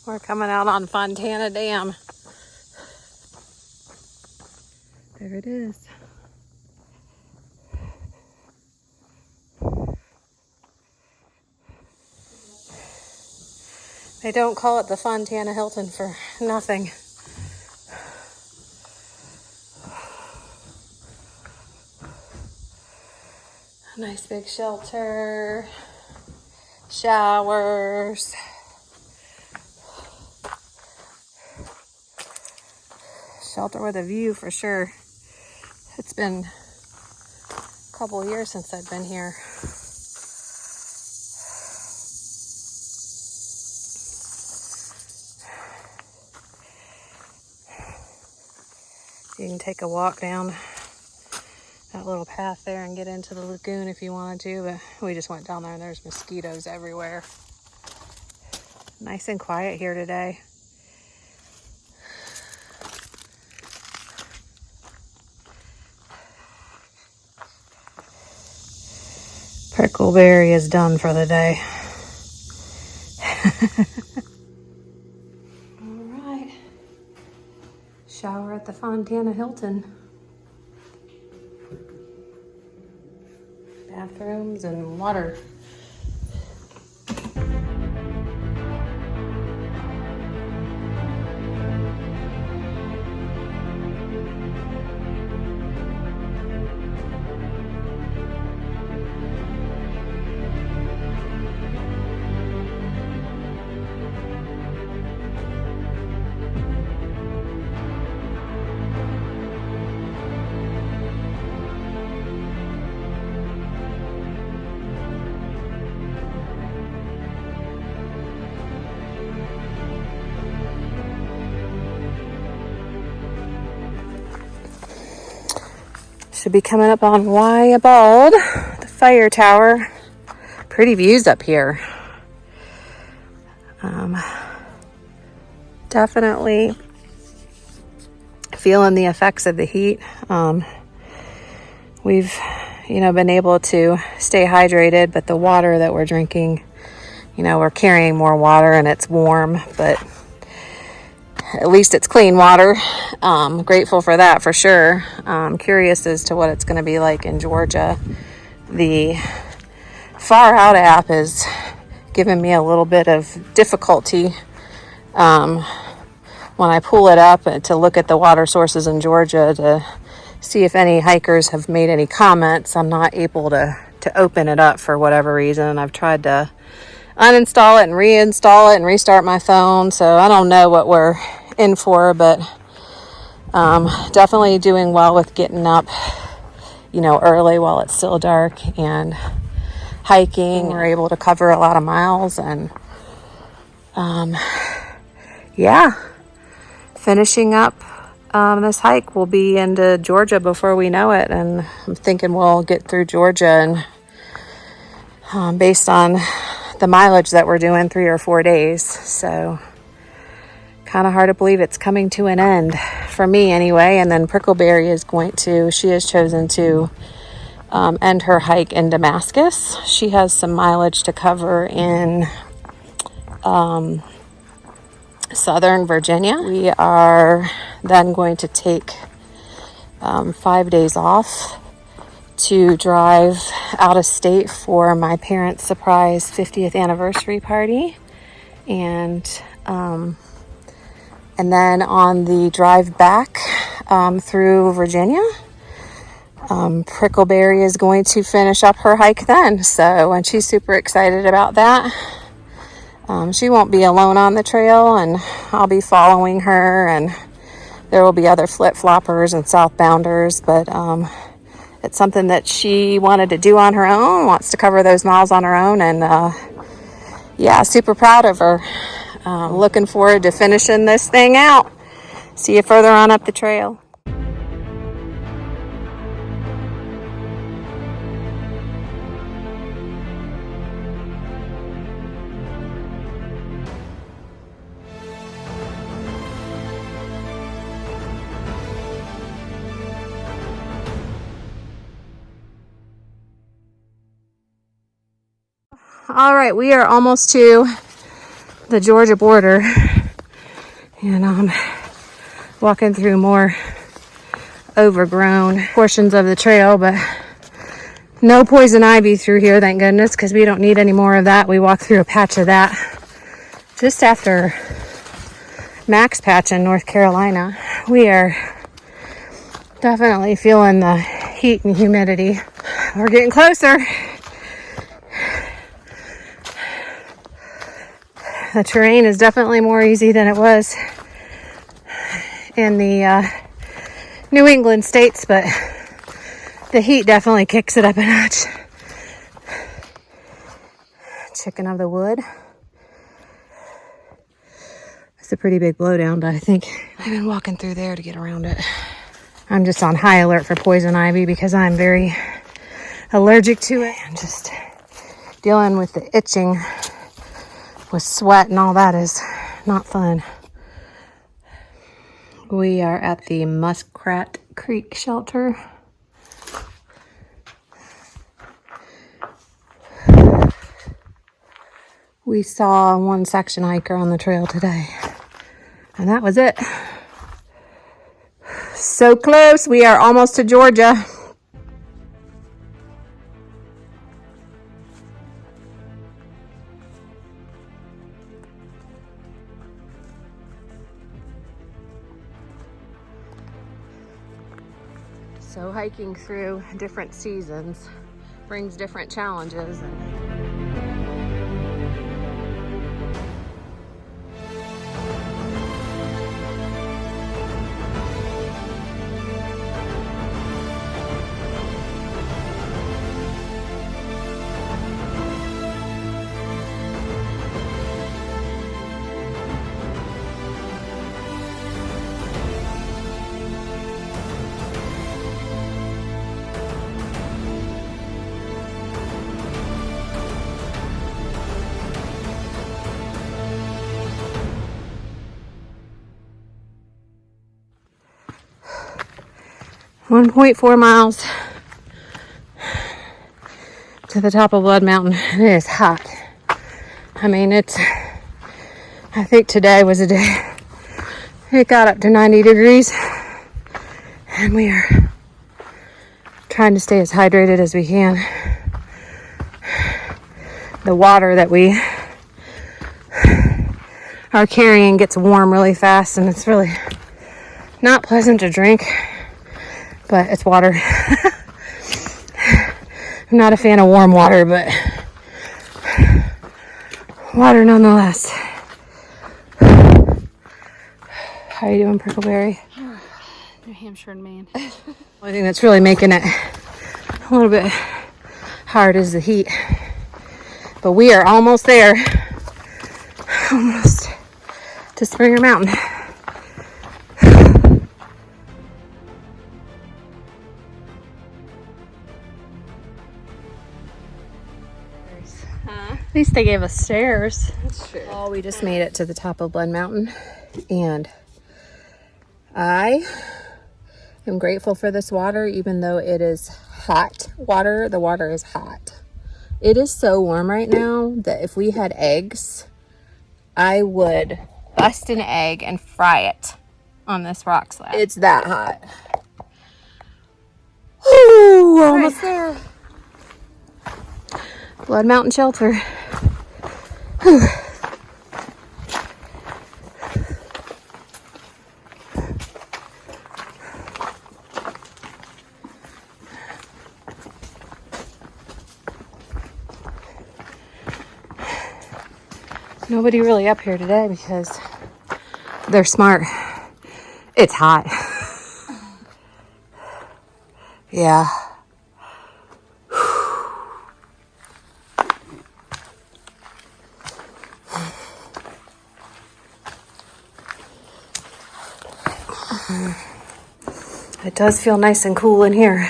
We're coming out on Fontana Dam. There it is. They don't call it the Fontana Hilton for nothing. Nice big shelter, showers. Shelter with a view for sure. It's been a couple years since I've been here. You can take a walk down that little path there and get into the lagoon if you wanted to, but we just went down there and there's mosquitoes everywhere. Nice and quiet here today. Prickleberry is done for the day. All right. Shower at the Fontana Hilton. Bathrooms and water. Should be coming up on Wyabald, the fire tower. Pretty views up here. Definitely feeling the effects of the heat. We've, been able to stay hydrated, but the water that we're drinking, we're carrying more water and it's warm, but at least it's clean water. Grateful for that for sure. Curious as to what it's going to be like in Georgia. The Far Out app is giving me a little bit of difficulty when I pull it up to look at the water sources in Georgia to see if any hikers have made any comments. I'm not able to open it up for whatever reason. I've tried to uninstall it and reinstall it and restart my phone, so I don't know what we're in for, but definitely doing well with getting up early while it's still dark and hiking. We're able to cover a lot of miles and finishing up this hike. We'll be into Georgia before we know it, and I'm thinking we'll get through Georgia and based on the mileage that we're doing, 3 or 4 days. So kind of hard to believe it's coming to an end for me anyway. And then Prickleberry she has chosen to end her hike in Damascus. She has some mileage to cover in Southern Virginia. We are then going to take 5 days off to drive out of state for my parents' surprise 50th anniversary party. And then on the drive back through Virginia, Prickleberry is going to finish up her hike then. And she's super excited about that. She won't be alone on the trail, and I'll be following her, and there will be other flip-floppers and southbounders, but it's something that she wanted to do on her own, wants to cover those miles on her own, and super proud of her. Looking forward to finishing this thing out. See you further on up the trail. All right, we are almost to the Georgia border, and walking through more overgrown portions of the trail, but no poison ivy through here, thank goodness, because we don't need any more of that. We walked through a patch of that just after Max Patch in North Carolina. We are definitely feeling the heat and humidity. We're getting closer. The terrain is definitely more easy than it was in the New England states, but the heat definitely kicks it up a notch. Chicken of the wood. It's a pretty big blowdown, but I think I've been walking through there to get around it. I'm just on high alert for poison ivy because I'm very allergic to it. I'm just dealing with the itching with sweat and all that is not fun. We are at the Muskrat Creek shelter. We saw one section hiker on the trail today, and that was it. So close. We are almost to Georgia. So hiking through different seasons brings different challenges. One 1.4 miles to the top of Blood Mountain. It is hot. I mean, I think today was a day it got up to 90 degrees, and we are trying to stay as hydrated as we can. The water that we are carrying gets warm really fast, and it's really not pleasant to drink, but it's water. I'm not a fan of warm water, but water nonetheless. How are you doing, Prickleberry? New Hampshire and Maine. The only thing that's really making it a little bit hard is the heat. But we are almost there. Almost to Springer Mountain. At least they gave us stairs. That's true. Oh, we just made it to the top of Blood Mountain, and I am grateful for this water, even though it is hot water. The water is hot. It is so warm right now that if we had eggs, I would bust an egg and fry it on this rock slab. It's that hot. Woo, we're almost there. Blood Mountain Shelter. Whew. Nobody really up here today because they're smart. It's hot. Yeah. It does feel nice and cool in here.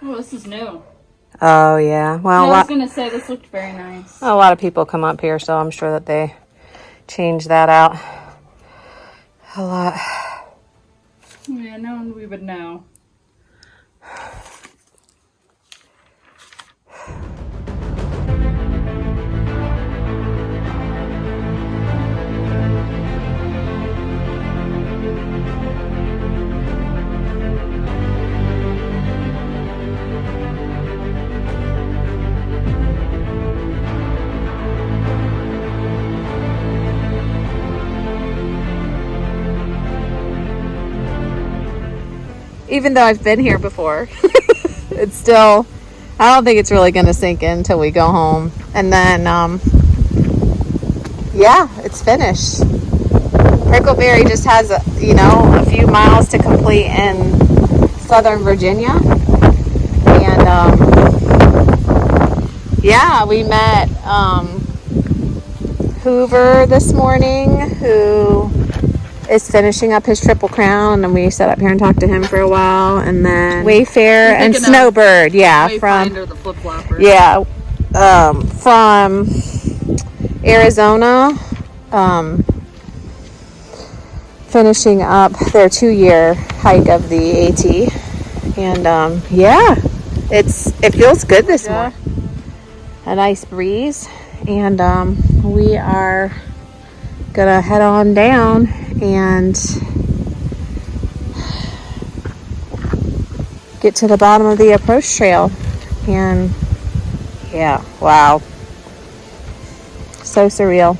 Oh, this is new. Oh, yeah. Well, I was going to say this looked very nice. a lot of people come up here, so I'm sure that they change that out a lot. Yeah, no one we would know. Even though I've been here before, it's still, I don't think it's really going to sink in until we go home. And then, yeah, it's finished. Brickleberry just has, a few miles to complete in Southern Virginia. And, yeah, we met Hoover this morning, who is finishing up his Triple Crown, and we sat up here and talked to him for a while. And then Wayfair and Snowbird, Wayfinder, the flip-flopper. From Arizona, finishing up their 2-year hike of the AT. And it feels good this morning. A nice breeze, and we are gonna head on down and get to the bottom of the approach trail. And yeah, wow, so surreal.